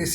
AC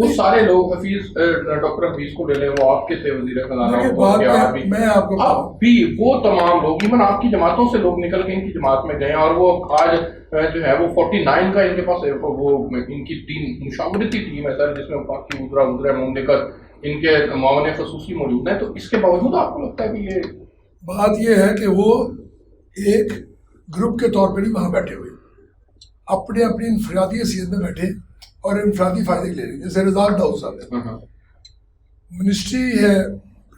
وہ سارے لوگ حفیظ ڈاکٹر حفیظ کو لے لیں، وہ آپ کے تھے وزیر خزانہ، میں آپ کو اب بھی وہ تمام لوگ ایون آپ کی جماعتوں سے لوگ نکل کے ان کی جماعت میں گئے، اور وہ آج جو ہے وہ 49 کا ان کے پاس وہ ان کی ٹیم مشاورتی ٹیم ہے سر، جس میں باقی وزراء مملکت ان کے معاون خصوصی موجود ہیں. تو اس کے باوجود آپ کو لگتا ہے کہ یہ بات یہ ہے کہ وہ ایک گروپ کے طور پر ہی وہاں بیٹھے ہوئے، اپنے اپنی انفرادی حیثیت میں بیٹھے اور انفرادی فائدے لے رہے ہیں. جیسے رزاق داؤد صاحب ہے، منسٹری ہے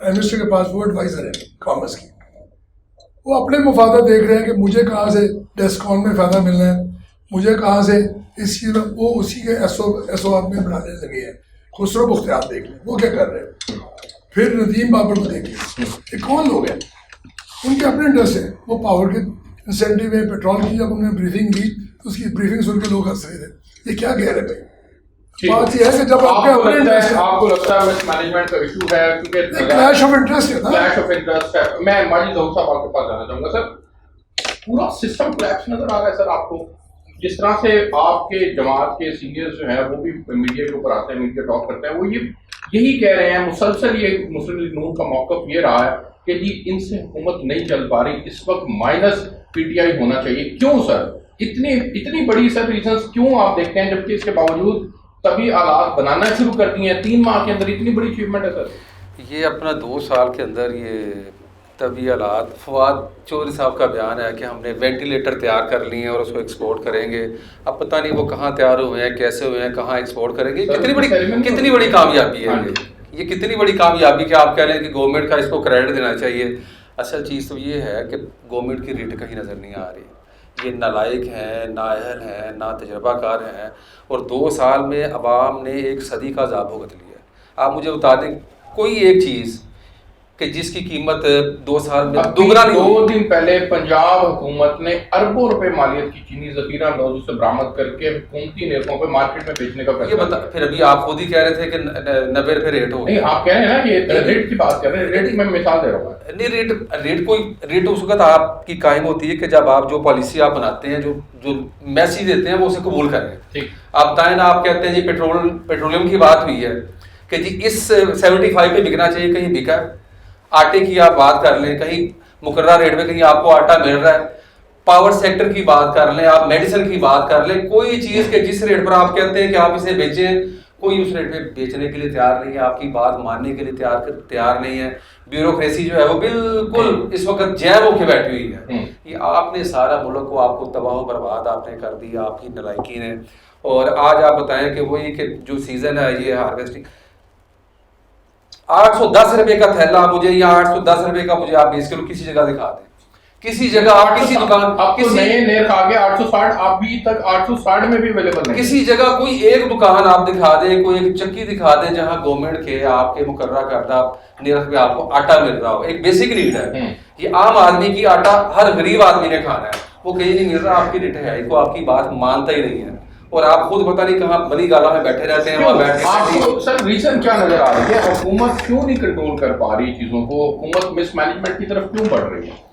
پرائم منسٹر کے پاس، وہ ایڈوائزر ہے کامرس کی، وہ اپنے مفادات دیکھ رہے ہیں کہ مجھے کہاں سے ڈسکاؤنٹ میں فائدہ ملنا ہے، مجھے کہاں سے اس چیز میں، وہ اسی کے ایس او آپ میں بنانے لگے ہیں. خسرو بختیار دیکھ لیں وہ کیا کر رہے ہیں، پھر ندیم بابر کو دیکھ لیں، یہ کون لوگ ہیں، ان کے اپنے انٹرسٹ ہیں. وہ پاور کے انسینٹیو میں پیٹرول کی جب انہوں نے بریفنگ دی تو اس کی بریفنگ سن کے لوگ ہنس رہے تھے، یہ کیا کہہ رہے بھائی. بات یہ ہے کہ جب آپ کو لگتا ہے مس مینجمنٹ کا ایشو ہے، کیونکہ کلیش آف انٹرسٹ ہے نا، کلیش آف انٹرسٹ ہے. میں ماجد داؤد صاحب آپ کے پاس جانا چاہوں گا. سر پورا سسٹم کلیپس نظر آ رہا ہے سر آپ کو، جس طرح سے آپ کے جماعت کے سینئرز جو ہیں وہ بھی میڈیا کے اوپر آتے ہیں، میڈیا ٹاک کرتے ہیں، وہ یہی کہہ رہے ہیں مسلسل، یہ مسلم لیگ نون کا موقف یہ رہا ہے کہ جی ان سے حکومت نہیں چل پا رہی، اس وقت مائنس پی ٹی آئی ہونا چاہیے. کیوں سر اتنی بڑی سر ریزنس کیوں آپ دیکھتے ہیں، جبکہ اس کے باوجود تبھی آلات بنانا شروع کر دی ہیں 3 ماہ کے اندر، اتنی بڑی اچیومنٹ ہے سر. یہ اپنا 2 سال کے اندر یہ طبی آلات، فواد چودھری صاحب کا بیان ہے کہ ہم نے وینٹیلیٹر تیار کر لیے ہیں اور اس کو ایکسپورٹ کریں گے. اب پتہ نہیں وہ کہاں تیار ہوئے ہیں، کیسے ہوئے ہیں، کہاں ایکسپورٹ کریں گے. کتنی بڑی کامیابی ہے یہ کتنی بڑی کامیابی کہ آپ کہہ رہے ہیں کہ گورنمنٹ کا اس کو کریڈٹ دینا چاہیے. اصل چیز تو یہ ہے کہ گورنمنٹ کی ریٹ کہیں نظر نہیں آ رہی. یہ نالائق ہیں، نااہل ہیں، نا تجربہ کار ہیں، اور 2 سال میں عوام نے 1 صدی کا عذاب بھگت لیا. آپ مجھے بتا دیں کوئی ایک چیز کہ جس کی قیمت 2 سال میں دوگنا نہیں. 2 دن پہلے پنجاب حکومت نے اربوں روپے مالیت کی چینی ذخیرہ اندوزی سے برآمد کر کے حکومتی نرخوں پہ مارکیٹ میں بیچنے کا فیصلہ کیا. پھر ابھی آپ خود ہی کہہ رہے تھے کہ 90 روپے ریٹ ہو. نہیں آپ کہہ رہے ہیں نا کہ ریٹ کی بات کر رہے ہیں، ریٹ میں مثال دے رہا ہوں. نہیں ریٹ اس وقت آپ کی قائم ہوتی ہے کہ جب آپ جو پالیسی آپ بناتے ہیں، جو میسیج دیتے ہیں وہ اسے قبول کر رہے ہیں. آپ بتائیں نا، آپ کہتے ہیں جی پیٹرولیم کی بات ہوئی ہے کہ جی اس 75 پہ بکنا چاہیے، کہیں بکا. آٹے کی آپ بات کر لیں، کہیں مقررہ ریٹ میں کہیں آپ کو آٹا مل رہا ہے. پاور سیکٹر کی بات کر لیں، آپ میڈیسن کی بات کر لیں، کوئی چیز کے جس ریٹ پر آپ کہتے ہیں کہ آپ اسے بیچیں، کوئی اس ریٹ پہ بیچنے کے لیے تیار نہیں ہے، آپ کی بات ماننے کے لیے تیار نہیں ہے. بیوروکریسی جو ہے وہ بالکل اس وقت جیم ہو کے بیٹھی ہوئی ہے. یہ آپ نے سارا ملک کو آپ کو تباہ و برباد آپ نے کر دیا، آپ کی نالائکی نے. اور آج آپ بتائیں کہ وہی کہ جو سیزن ہے یہ ہارویسٹنگ، 810 روپے کا تھیلا مجھے، یا 810 روپے کا مجھے آپ 20 کلو کسی جگہ دکھا دیں، کسی جگہ آپ کسی دکان، اب تو نئے نرخ آ گئے 860، ابھی تک 860 میں بھی اویلیبل نہیں. کسی جگہ کوئی ایک دکان آپ دکھا دیں، کوئی ایک چکی دکھا دیں جہاں گورنمنٹ کے آپ کے مقررہ کردہ نرخ پہ آپ کو آٹا مل رہا ہو. ایک بیسک نیڈ ہے، یہ عام آدمی کی آٹا ہر غریب آدمی نے کھانا ہے، وہ کہیں نہیں مل رہا. آپ کی رٹائی کو آپ کی بات مانتا ہی نہیں ہے، اور آپ خود پتہ نہیں کہاں بلی گالا میں بیٹھے رہتے ہیں. آپ کو سر ریزن کیا نظر آ رہی ہے؟ حکومت کیوں نہیں کنٹرول کر پا رہی چیزوں کو؟ حکومت مس مینجمنٹ کی طرف کیوں بڑھ رہی ہے؟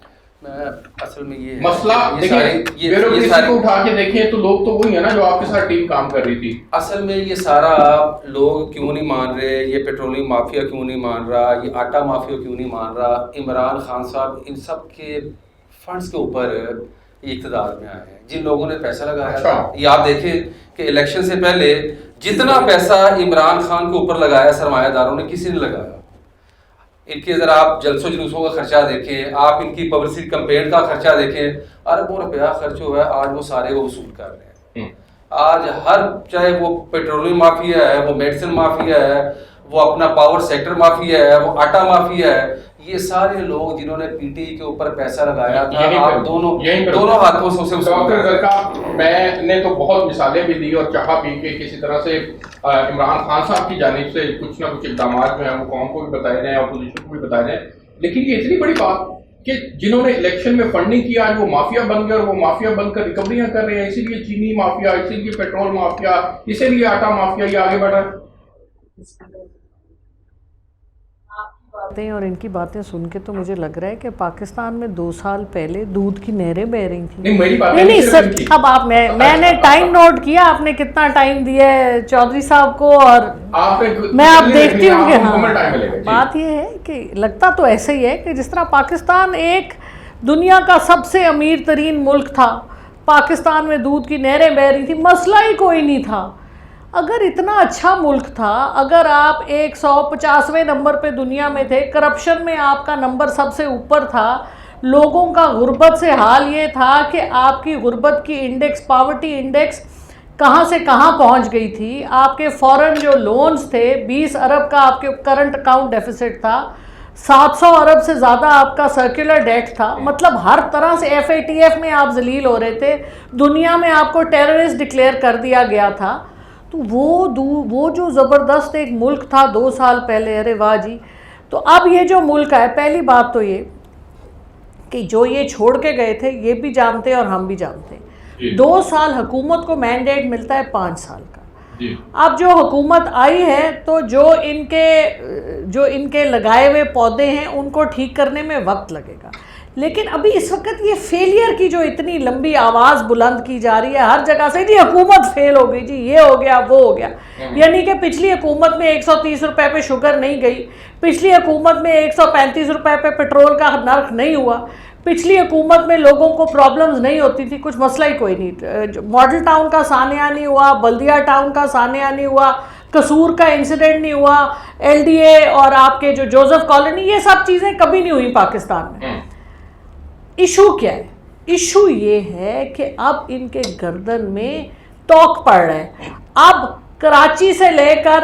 اصل میں یہ مسئلہ دیکھیں، بیوروکریسی کو اٹھا کے دیکھیں تو لوگ تو وہی ہے نا جو آپ کے ساتھ ٹیم کام کر رہی تھی. اصل میں یہ سارا لوگ کیوں نہیں مان رہے، یہ پیٹرولیم مافیا کیوں نہیں مان رہا، یہ آٹا مافیا کیوں نہیں مان رہا. عمران خان صاحب ان سب کے فنڈز کے اوپر یہ اقتدار میں آئے ہیں. جن لوگوں نے پیسہ لگایا تھا، یہ آپ دیکھیں کہ الیکشن سے پہلے جتنا پیسہ عمران خان کے اوپر لگایا سرمایہ داروں نے، کسی نے لگایا. ان کے ذرا آپ جلسوں جلوسوں کا خرچہ دیکھیں، آپ ان کی پبلسٹی کمپین کا خرچہ دیکھیں، اربوں روپیہ خرچ ہوا ہے. آج وہ سارے وہ وصول کر رہے ہیں. آج ہر چاہے وہ پیٹرولیم مافیا ہے، وہ میڈیسن مافیا ہے، وہ اپنا پاور سیکٹر مافیا ہے، وہ آٹا مافیا ہے، یہ سارے لوگ جنہوں نے پی ٹی کے اوپر پیسہ لگایا تھا، آپ دونوں ہاتھوں سے اسے. ڈاکٹر زرکا، میں نے تو بہت مثالیں بھی دی اور چاہا بھی کہ کسی طرح سے عمران خان صاحب کی جانب سے کچھ نہ کچھ اقدامات جو ہیں وہ قوم کو بھی بتائے جائیں، اپوزیشن کو بھی بتائے جائیں. لیکن یہ اتنی بڑی بات کہ جنہوں نے الیکشن میں فنڈنگ کیا آج وہ مافیا بن گئے، اور وہ مافیا بن کر ریکوریاں کر رہے ہیں. اسی لیے چینی مافیا، اسی لیے پیٹرول مافیا، اسی لیے آٹا مافیا یہ آگے بڑھ رہا ہے. باتیں اور ان کی باتیں سن کے تو مجھے لگ رہا ہے کہ پاکستان میں 2 سال پہلے دودھ کی نہریں بہ رہی تھیں. نہیں میری بات نہیں سر, اب آپ میں نے ٹائم نوٹ کیا, آپ نے کتنا ٹائم دیا ہے چودھری صاحب کو, اور میں آپ دیکھتی ہوں کہ ہاں بات یہ ہے کہ لگتا تو ایسے ہی ہے کہ جس طرح پاکستان ایک دنیا کا سب سے امیر ترین ملک تھا, پاکستان میں دودھ کی نہریں بہ رہی تھیں, مسئلہ ہی کوئی نہیں تھا. اگر اتنا اچھا ملک تھا, اگر آپ 150ویں نمبر پہ دنیا میں تھے, کرپشن میں آپ کا نمبر سب سے اوپر تھا, لوگوں کا غربت سے حال یہ تھا کہ آپ کی غربت کی انڈیکس, پاورٹی انڈیکس کہاں سے کہاں پہنچ گئی تھی, آپ کے فورن جو لونز تھے 20 ارب کا آپ کے کرنٹ اکاؤنٹ ڈیفیسٹ تھا, 700 ارب سے زیادہ آپ کا سرکولر ڈیٹ تھا, مطلب ہر طرح سے FATF میں آپ ذلیل ہو رہے تھے, دنیا میں آپ کو ٹیررسٹ ڈکلیئر کر دیا گیا تھا. تو وہ جو زبردست ایک ملک تھا 2 سال پہلے, ارے واہ جی. تو اب یہ جو ملک ہے, پہلی بات تو یہ کہ جو یہ چھوڑ کے گئے تھے یہ بھی جانتے ہیں اور ہم بھی جانتے ہیں, 2 سال حکومت کو مینڈیٹ ملتا ہے 5 سال کا. اب جو حکومت آئی ہے تو جو ان کے لگائے ہوئے پودے ہیں ان کو ٹھیک کرنے میں وقت لگے گا. لیکن ابھی اس وقت یہ فیلئر کی جو اتنی لمبی آواز بلند کی جا رہی ہے ہر جگہ سے, جی حکومت فیل ہو گئی, جی یہ ہو گیا وہ ہو گیا, یعنی کہ پچھلی حکومت میں 130 روپے پہ شوگر نہیں گئی, پچھلی حکومت میں 135 روپے پہ پیٹرول کا نرخ نہیں ہوا, پچھلی حکومت میں لوگوں کو پرابلمز نہیں ہوتی تھی, کچھ مسئلہ ہی کوئی نہیں, ماڈل ٹاؤن کا سانحہ نہیں ہوا, بلدیہ ٹاؤن کا سانحہ نہیں ہوا, قصور کا انسیڈنٹ نہیں ہوا, LDA اور آپ کے جو جوزف کالونی, یہ سب چیزیں کبھی نہیں ہوئی پاکستان میں. ایشو کیا ہے؟ ایشو یہ ہے کہ اب ان کے گردن میں توق پڑ رہا ہے. اب کراچی سے لے کر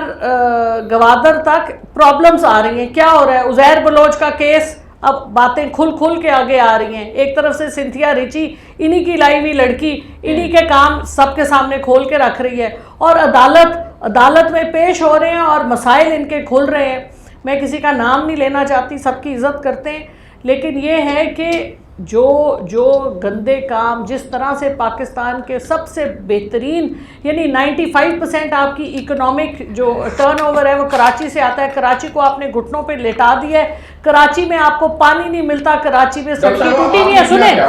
گوادر تک پرابلمز آ رہی ہیں. کیا ہو رہا ہے؟ عزیر بلوچ کا کیس, اب باتیں کھل کے آگے آ رہی ہیں. ایک طرف سے سنتھیا ریچی, انہی کی لائی ہوئی لڑکی, انہی کے کام سب کے سامنے کھول کے رکھ رہی ہے, اور عدالت میں پیش ہو رہے ہیں اور مسائل ان کے کھل رہے ہیں. میں کسی کا نام نہیں لینا چاہتی, سب کی عزت کرتے ہیں, لیکن یہ ہے کہ جو گندے کام جس طرح سے پاکستان کے سب سے بہترین, یعنی 95% آپ کی اکنامک جو ٹرن اوور ہے وہ کراچی سے آتا ہے, کراچی کو آپ نے گھٹنوں پہ لٹا دیا ہے, کراچی میں آپ کو پانی نہیں ملتا, کراچی میں سڑکیں ٹوٹی ہوئی ہیں. سنیں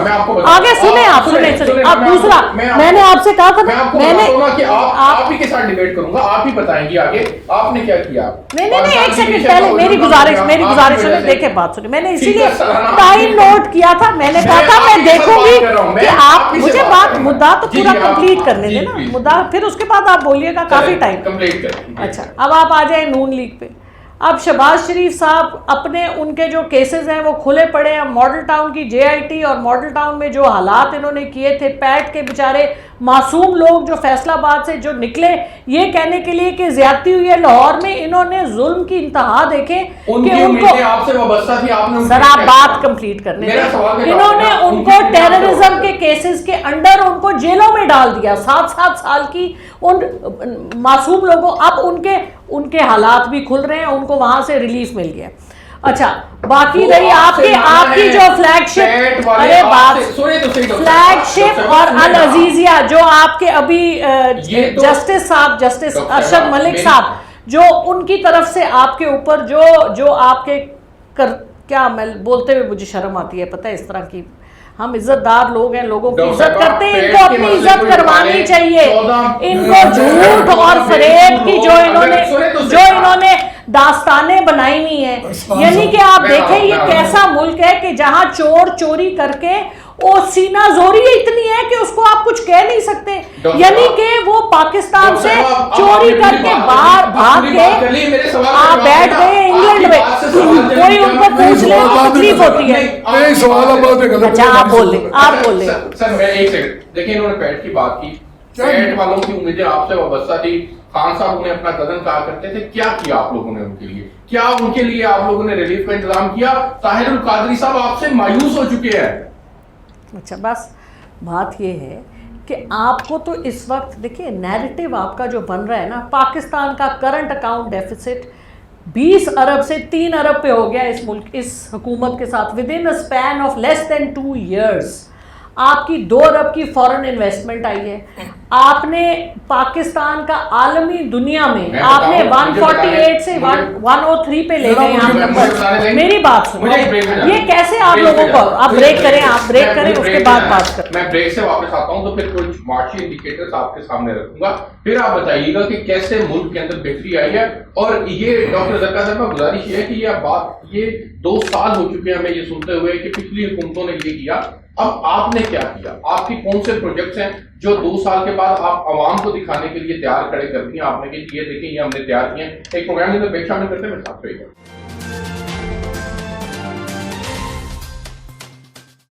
آگے, سنیں آپ, سنیں اب دوسرا, میں نے آپ سے کہا تھا نا, میں نے آپ ہی کے ساتھ ڈیبیٹ کروں گا, آپ ہی بتائیں گی آگے آپ نے کیا کیا. نہیں ایک سیکنڈ پہلے میری گزارش سنیں, دیکھیں بات سنیں, میں نے اسی لیے ٹائم نوٹ کیا تھا, میں نے کہا تھا میں دیکھوں گی کہ آپ مجھے بات مدعا تو پورا کمپلیٹ کرنے دیں نا, مدعا پھر اس کے بعد آپ بولیے گا, کافی ٹائم. اچھا اب آپ آ جائیں نون لیگ پہ. اب شہباز شریف صاحب اپنے ان کے جو کیسز ہیں وہ کھلے پڑے ہیں, ماڈل ٹاؤن کی JIT اور ماڈل ٹاؤن میں جو حالات انہوں نے کیے تھے, پیٹ کے بیچارے معصوم لوگ جو فیصل آباد سے جو نکلے یہ کہنے کے لیے کہ زیادتی ہوئی ہے لاہور میں, انہوں نے ظلم کی انتہا دیکھے کہ ان کو, سر آپ بات کمپلیٹ کرنے دیں, انہوں نے ان کو ٹیررزم کے کیسز کے انڈر ان کو جیلوں میں ڈال دیا, 7 سال کی ان معصوم لوگوں. اب ان کے حالات بھی کھل رہے ہیں, ان کو وہاں سے ریلیف مل گیا. اچھا باقی رہی آپ کی جو فلیگ شپ, ارے بات فلیگ شپ اور العزیزیہ جو آپ کے ابھی جسٹس ارشد ملک صاحب, جو ان کی طرف سے آپ کے اوپر جو آپ کے کیا میں بولتے ہوئے مجھے شرم آتی ہے, پتہ ہے اس طرح کی, ہم عزت دار لوگ ہیں, لوگوں کی عزت کرتے ہیں, ان کو اپنی عزت کروانی چاہیے. ان کو جھوٹ اور فریب کی جو انہوں نے داستانیں بنائی ہوئی ہیں, یعنی کہ آپ دیکھیں یہ کیسا ملک ہے کہ جہاں چور چوری کر کے وہ سینہ زوری اتنی ہے کہ اس کو آپ کچھ کہہ نہیں سکتے, یعنی کہ وہ پاکستان سے چوری کر کے باہر بھاگ کے آپ بیٹھ گئے انگلینڈ میں, کوئی ان کو پوچھ لے تکلیف ہوتی ہے. اچھا آپ بول لیں. سر میں ایک سیکنڈ, دیکھیں انہوں نے پیٹ کی بات کی, پیٹ والوں کی امیدیں آپ سے وابستہ تھی, خان صاحب انہیں اپنا قدم کہا کرتے تھے, کیا کیا آپ لوگوں نے ان کے لیے, کیا ان کے لیے آپ لوگوں نے ریلیف کا انتظام کیا؟ طاہر القادری صاحب آپ سے مایوس ہو چکے ہیں. اچھا بس بات یہ ہے کہ آپ کو تو اس وقت دیکھیے نیریٹو آپ کا جو بن رہا ہے نا, پاکستان کا کرنٹ اکاؤنٹ ڈیفیسٹ 20 ارب سے 3 ارب پہ ہو گیا اس حکومت کے ساتھ within a span of less than 2 years. آپ کی 2 ارب کی فورن انویسٹمنٹ آئی ہے, آپ نے پاکستان کا عالمی دنیا میں آپ نے 148 سے 103 پہ لے گئے آپ نمبر. میری بات سنو, یہ کیسے آپ لوگوں کو, آپ بریک کریں اس کے بعد بات کریں. میں بریک سے واپس آتا ہوں تو پھر کچھ معاشی انڈیکیٹرز آپ کے سامنے رکھوں گا, پھر آپ بتائیے گا کہ کیسے ملک کے اندر بہتری آئی ہے. اور یہ ڈاکٹر زکا صاحب کا گزارش یہ ہے کہ یہ 2 سال ہو چکے ہیں ہمیں یہ سنتے ہوئے کہ پچھلی حکومتوں نے یہ کیا, اب آپ نے کیا کیا, آپ کی کون سے پروجیکٹس ہیں جو 2 سال کے بعد آپ عوام کو دکھانے کے لیے تیار کھڑے کر دیے آپ نے کہ یہ دیکھیں یہ ہم نے تیار کیے ہیں. ایک پروگرام کے اندر بریک شامل کرتے ہیں, میرے ساتھ رہیے گا.